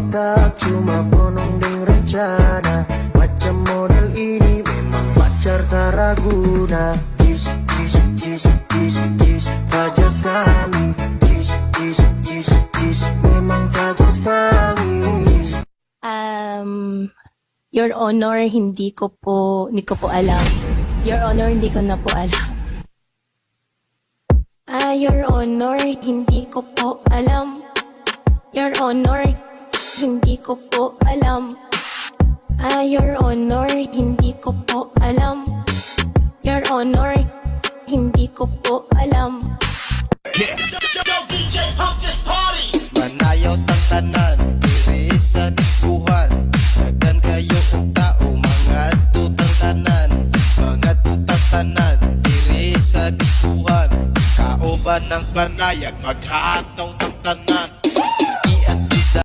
tak cuma bonong ding rencana. Macam model ini memang pacar tak raguna. Jis, jis, jis, jis, jis, fajar sekali. Jis, jis, jis, jis, memang fajar sekali. Your Honor, hindi ko po alam. Your Honor, hindi ko na po alam. Your Honor, hindi ko po alam. Your Honor, hindi ko po alam. Your Honor, hindi ko po alam. Your Honor, hindi ko po alam. Manayaw tang tanan, diri sa diskuhan. Dagan kayo og tao, mga tutang tanan. Mga tutang tanan, diri sa diskuhan. Kauban ng panayag, maghataw